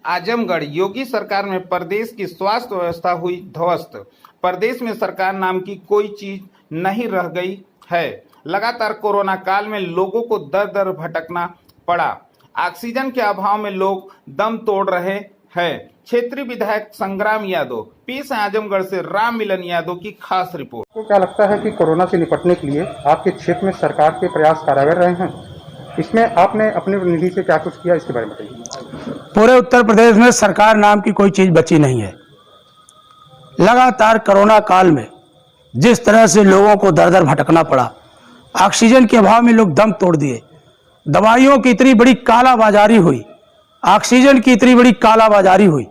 आजमगढ़ योगी सरकार में प्रदेश की स्वास्थ्य व्यवस्था हुई ध्वस्त। प्रदेश में सरकार नाम की कोई चीज नहीं रह गई है। लगातार कोरोना काल में लोगों को दर दर भटकना पड़ा। ऑक्सीजन के अभाव में लोग दम तोड़ रहे हैं। क्षेत्रीय विधायक संग्राम यादव पेश है आजमगढ़ से राम मिलन यादव की खास रिपोर्ट। तो क्या लगता है कि कोरोना से निपटने के लिए आपके क्षेत्र में सरकार के प्रयास कारगर रहे हैं? इसमें आपने अपनी निधि से क्या कुछ किया, इसके बारे में बताइए। पूरे उत्तर प्रदेश में सरकार नाम की कोई चीज बची नहीं है। लगातार कोरोना काल में जिस तरह से लोगों को दर दर भटकना पड़ा, ऑक्सीजन के अभाव में लोग दम तोड़ दिए, दवाइयों की इतनी बड़ी कालाबाजारी हुई, ऑक्सीजन की इतनी बड़ी कालाबाजारी हुई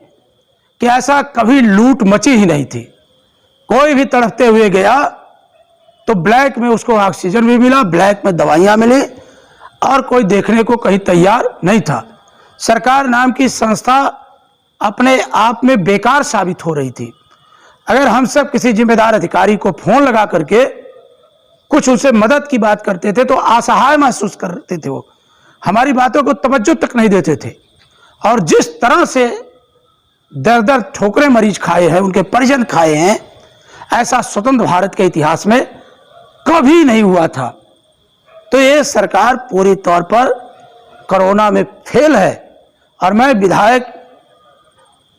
कि ऐसा कभी लूट मची ही नहीं थी। कोई भी तड़पते हुए गया तो ब्लैक में उसको ऑक्सीजन भी मिला, ब्लैक में दवाइयां मिली और कोई देखने को कहीं तैयार नहीं था। सरकार नाम की संस्था अपने आप में बेकार साबित हो रही थी। अगर हम सब किसी जिम्मेदार अधिकारी को फोन लगा करके कुछ उनसे मदद की बात करते थे तो असहाय महसूस करते थे। वो हमारी बातों को तवज्जो तक नहीं देते थे। और जिस तरह से दर दर ठोकरें मरीज खाए हैं, उनके परिजन खाए हैं, ऐसा स्वतंत्र भारत के इतिहास में कभी नहीं हुआ था। तो ये सरकार पूरी तौर पर कोरोना में फेल है। और मैं विधायक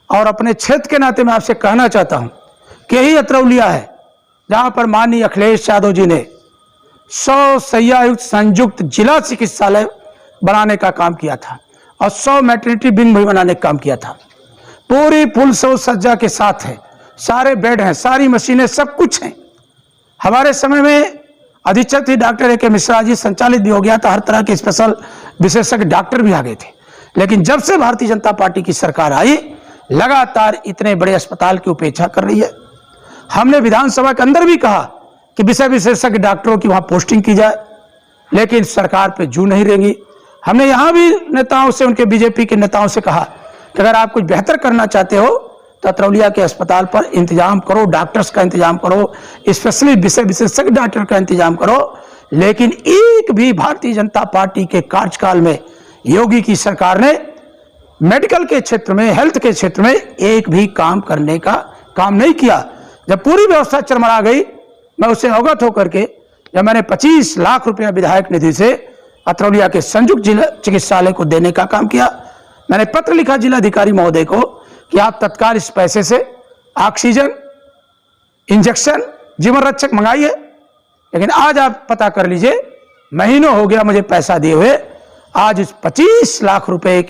और अपने क्षेत्र के नाते मैं आपसे कहना चाहता हूं कि यही अतरौलिया है जहां पर माननीय अखिलेश यादव जी ने 100 शैय्यायुक्त संयुक्त जिला चिकित्सालय बनाने का काम किया था और 100 मैटरनिटी विंग भी बनाने का काम किया था। पूरी फुल सौ सज्जा के साथ है, सारे बेड हैं, सारी मशीनें, सब कुछ हैं। हमारे समय में अधीक्षक थी डॉक्टर ए के मिश्रा जी, संचालित भी हो गया था, हर तरह के स्पेशल विशेषज्ञ डॉक्टर भी आ गए थे। लेकिन जब से भारतीय जनता पार्टी की सरकार आई, लगातार इतने बड़े अस्पताल की उपेक्षा कर रही है। हमने विधानसभा के अंदर भी कहा कि विषय विशेषज्ञ डॉक्टरों की वहां पोस्टिंग की जाए, लेकिन सरकार पे जू नहीं रहेंगी। हमने यहां भी नेताओं से, उनके बीजेपी के नेताओं से कहा कि अगर आप कुछ बेहतर करना चाहते हो तो अतरौलिया के अस्पताल पर इंतजाम करो, डॉक्टर्स का इंतजाम करो, स्पेशली विषय विशेषज्ञ डॉक्टर का इंतजाम करो। लेकिन एक भी भारतीय जनता पार्टी के कार्यकाल में योगी की सरकार ने मेडिकल के क्षेत्र में, हेल्थ के क्षेत्र में एक भी काम करने का काम नहीं किया। जब पूरी व्यवस्था चरमरा गई, मैं उससे अवगत होकर के जब मैंने 25 लाख रुपया विधायक निधि से अतरौलिया के संयुक्त जिला चिकित्सालय को देने का काम किया। मैंने पत्र लिखा जिलाधिकारी महोदय को कि आप तत्काल इस पैसे से ऑक्सीजन, इंजेक्शन, जीवन रक्षक मंगाइए। लेकिन आज आप पता कर लीजिए, महीनों हो गया मुझे पैसा दिए हुए, आज इस 25 लाख रुपए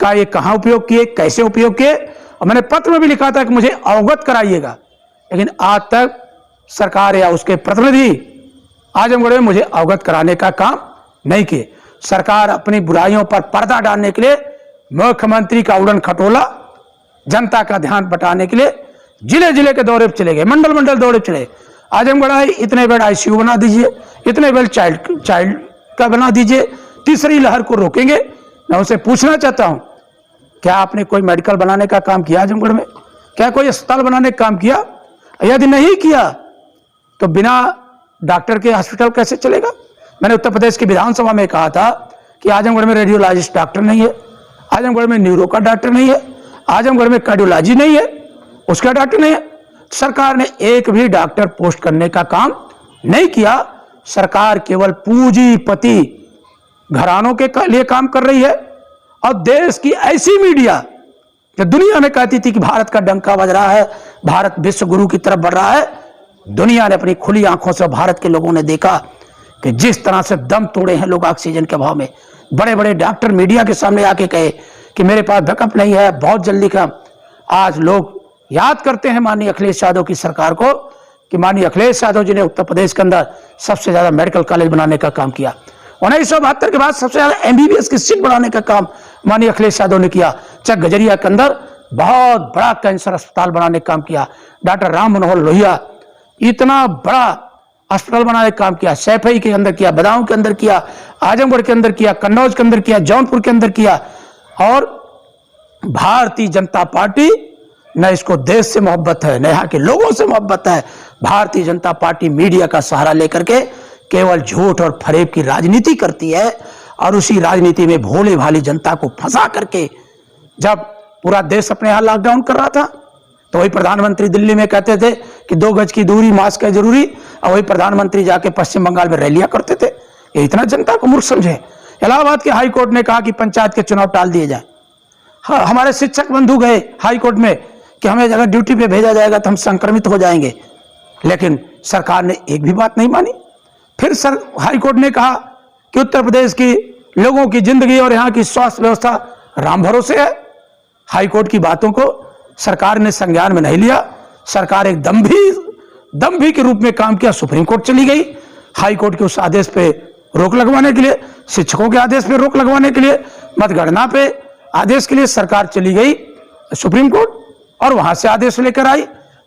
का ये कहां उपयोग किए, कैसे उपयोग किए। और मैंने पत्र में भी लिखा था कि मुझे अवगत कराइएगा, लेकिन आज तक सरकार या उसके प्रतिनिधि आजमगढ़ में मुझे अवगत कराने का काम नहीं किए। सरकार अपनी बुराइयों पर पर्दा डालने के लिए मुख्यमंत्री का उड़न खटोला, जनता का ध्यान बटाने के लिए जिले जिले के दौरे पर चले गए, मंडल मंडल दौरे चले। आजमगढ़ है, इतने बेड आईसीयू बना दीजिए, इतने बेड चाइल्ड का बना दीजिए, तीसरी लहर को रोकेंगे। मैं उनसे पूछना चाहता हूं, क्या आपने कोई मेडिकल बनाने का काम किया आजमगढ़ में? क्या कोई अस्पताल बनाने का काम किया? यदि नहीं किया तो बिना डॉक्टर के हॉस्पिटल कैसे चलेगा? मैंने उत्तर प्रदेश की विधानसभा में कहा था कि आजमगढ़ में रेडियोलॉजिस्ट डॉक्टर नहीं है, आजमगढ़ में न्यूरो का डॉक्टर नहीं है, आजमगढ़ में कार्डियोलॉजी नहीं है, उसका डॉक्टर नहीं है। सरकार ने एक भी डॉक्टर पोस्ट करने का काम नहीं किया। सरकार केवल पूंजीपति घरानों के लिए काम कर रही है। और देश की ऐसी मीडिया जो दुनिया में कहती थी कि भारत का डंका बज रहा है, भारत विश्व गुरु की तरफ बढ़ रहा है, दुनिया ने अपनी खुली आंखों से, भारत के लोगों ने देखा कि जिस तरह से दम तोड़े हैं लोग ऑक्सीजन के अभाव में। बड़े बड़े डॉक्टर मीडिया के सामने आके कहे कि मेरे पास बैकअप नहीं है, बहुत जल्दी का। आज लोग याद करते हैं माननीय अखिलेश यादव की सरकार को कि माननीय अखिलेश यादव जी ने उत्तर प्रदेश के अंदर सबसे ज्यादा मेडिकल कॉलेज बनाने का काम किया। 1972 के बाद सबसे ज्यादा MBBS की सीट बढ़ाने का काम माननीय अखिलेश यादव ने किया। चाहे गजरिया के अंदर बहुत बड़ा कैंसर अस्पताल बनाने का काम किया। डॉक्टर राम मनोहर लोहिया इतना बड़ा अस्पताल बनाने का काम किया। सैफई के अंदर किया, बदाऊं के अंदर किया, आजमगढ़ के अंदर किया, कन्नौज के अंदर किया, जौनपुर के अंदर किया। और भारतीय जनता पार्टी, न इसको देश से मोहब्बत है, न यहाँ के लोगों से मोहब्बत है। भारतीय जनता पार्टी मीडिया का सहारा लेकर के केवल झूठ और फरेब की राजनीति करती है और उसी राजनीति में भोले भाली जनता को फंसा करके जब पूरा देश अपने यहाँ लॉकडाउन कर रहा था, तो वही प्रधानमंत्री दिल्ली में कहते थे कि 2 गज की दूरी, मास्क है जरूरी, और वही प्रधानमंत्री जाके पश्चिम बंगाल में रैलियां करते थे। ये इतना जनता को मूर्ख समझे। इलाहाबाद के हाई कोर्ट ने कहा कि पंचायत के चुनाव टाल दिए जाए। हाँ, हमारे शिक्षक बंधु गए हाई कोर्ट में कि हमें अगर ड्यूटी पे भेजा जाएगा तो हम संक्रमित हो जाएंगे, लेकिन सरकार ने एक भी बात नहीं मानी। फिर हाई कोर्ट ने कहा कि उत्तर प्रदेश की लोगों की जिंदगी और यहाँ की स्वास्थ्य व्यवस्था राम भरोसे है। हाई कोर्ट की बातों को सरकार ने संज्ञान में नहीं लिया। सरकार एक दम्भी के रूप में काम किया। सुप्रीम कोर्ट चली गई हाई कोर्ट के उस आदेश पे रोक लगवाने के लिए, शिक्षकों के आदेश पे रोक लगवाने के लिए, मतगणना पे आदेश के लिए सरकार चली गई सुप्रीम कोर्ट, और वहां से आदेश लेकर आई।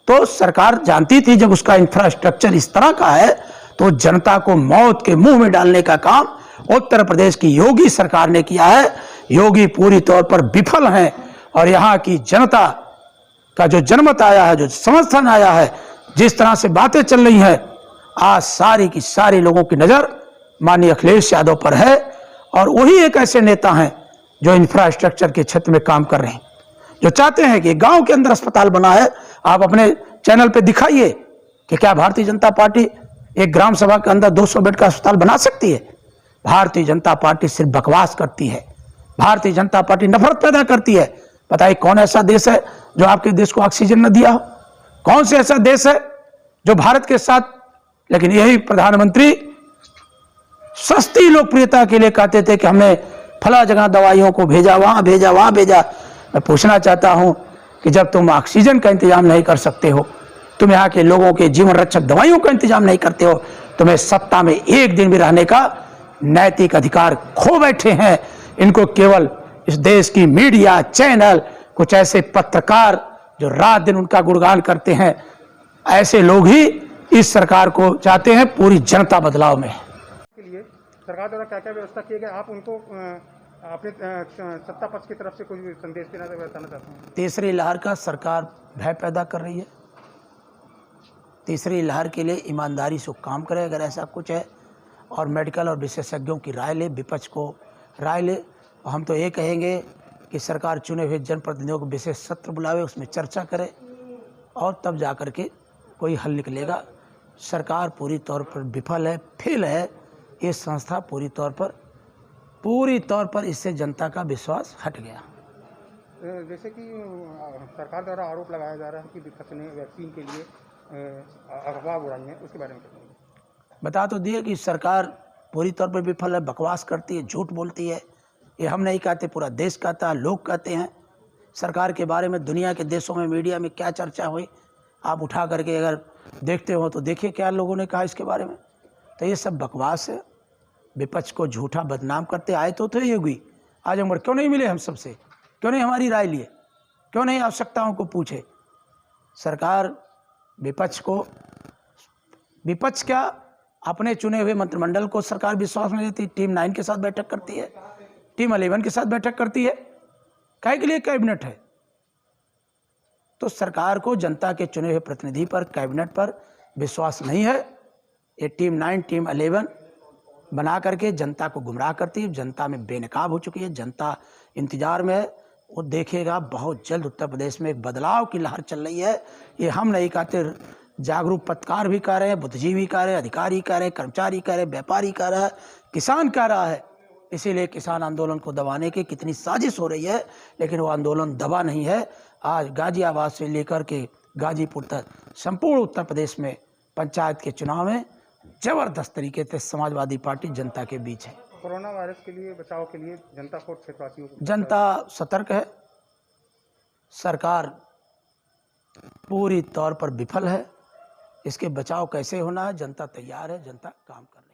तो सरकार जानती थी जब उसका इंफ्रास्ट्रक्चर इस तरह का है तो जनता को मौत के मुंह में डालने का काम उत्तर प्रदेश की योगी सरकार ने किया है। योगी पूरी तौर पर विफल हैं, और यहाँ की जनता का जो जनमत आया है, जो समर्थन आया है, जिस तरह से बातें चल रही हैं, आज सारी की सारी लोगों की नजर माननीय अखिलेश यादव पर है। और वही एक ऐसे नेता हैं जो इंफ्रास्ट्रक्चर के क्षेत्र में काम कर रहे हैं, जो चाहते हैं कि गांव के अंदर अस्पताल बना है। आप अपने चैनल पे दिखाइए कि क्या भारतीय जनता पार्टी एक ग्राम सभा के अंदर 200 बेड का अस्पताल बना सकती है। भारतीय जनता पार्टी सिर्फ बकवास करती है। भारतीय जनता पार्टी नफरत पैदा करती है। बताइए कौन ऐसा देश है जो आपके देश को ऑक्सीजन न दिया हो? कौन से ऐसा देश है जो भारत के साथ, लेकिन यही प्रधानमंत्री सस्ती लोकप्रियता के लिए कहते थे कि हमने फला जगह दवाइयों को भेजा, वहां भेजा, वहां भेजा। मैं पूछना चाहता हूं कि जब तुम ऑक्सीजन का इंतजाम नहीं कर सकते हो, तुम यहाँ के लोगों के जीवन रक्षक दवाइयों का इंतजाम नहीं करते हो, तुम्हें सत्ता में एक दिन भी रहने का नैतिक अधिकार खो बैठे हैं। इनको केवल इस देश की मीडिया चैनल, कुछ ऐसे पत्रकार जो रात दिन उनका गुणगान करते हैं, ऐसे लोग ही इस सरकार को चाहते हैं। पूरी जनता बदलाव में के लिए सरकार द्वारा क्या क्या व्यवस्था किए गए, आप उनको अपने सत्ता पक्ष की तरफ से कोई संदेश देना बताना चाहते हैं? तीसरी लहर का सरकार भय पैदा कर रही है। तीसरी लहर के लिए ईमानदारी से काम करे अगर ऐसा कुछ है, और मेडिकल और विशेषज्ञों की राय ले, विपक्ष को राय ले। हम तो ये कहेंगे कि सरकार चुने हुए जनप्रतिनिधियों को विशेष सत्र बुलावे, उसमें चर्चा करे, और तब जाकर के कोई हल निकलेगा। सरकार पूरी तौर पर विफल है, फेल है। ये संस्था पूरी तौर पर इससे जनता का विश्वास हट गया। जैसे कि सरकार द्वारा आरोप लगाया जा रहा है कि विपक्ष ने वैक्सीन के लिए अफवाह उड़ाई है, उसके बारे में क्या कहेंगे? बता तो दिए कि सरकार पूरी तौर पर विफल है, बकवास करती है, झूठ बोलती है। ये हम नहीं कहते, पूरा देश कहता है, लोग कहते हैं। सरकार के बारे में दुनिया के देशों में मीडिया में क्या चर्चा हुई, आप उठा करके अगर देखते हो तो देखिए क्या लोगों ने कहा इसके बारे में। तो ये सब बकवास है। विपक्ष को झूठा बदनाम करते आए तो ये हुई। आज हम क्यों नहीं मिले हम सबसे, क्यों नहीं हमारी राय लिए, क्यों नहीं आवश्यकताओं को पूछे? सरकार विपक्ष क्या, अपने चुने हुए मंत्रिमंडल को सरकार विश्वास नहीं देती। टीम 9 के साथ बैठक करती है, टीम 11 के साथ बैठक करती है। काहे के लिए कैबिनेट है? तो सरकार को जनता के चुने हुए प्रतिनिधि पर, कैबिनेट पर विश्वास नहीं है। ये टीम 9, टीम 11 बना करके जनता को गुमराह करती है। जनता में बेनकाब हो चुकी है, जनता इंतजार में है। वो देखेगा बहुत जल्द उत्तर प्रदेश में एक बदलाव की लहर चल रही है। ये हम नहीं कहते, जागरूक पत्रकार भी कह रहे हैं, बुद्धिजीवी कह रहे हैं, अधिकारी कह रहे हैं, कर्मचारी कह रहे हैं, व्यापारी कह रहा है, किसान कह रहा है। इसीलिए किसान आंदोलन को दबाने की कितनी साजिश हो रही है, लेकिन वो आंदोलन दबा नहीं है। आज गाजियाबाद से लेकर के गाजीपुर तक संपूर्ण उत्तर प्रदेश में पंचायत के चुनाव में जबरदस्त तरीके से समाजवादी पार्टी जनता के बीच है। कोरोना वायरस के लिए बचाव के लिए जनता को, क्षेत्रवासियों को, जनता सतर्क है। सरकार पूरी तौर पर विफल है। इसके बचाव कैसे होना है, जनता तैयार है, जनता काम कर रही है।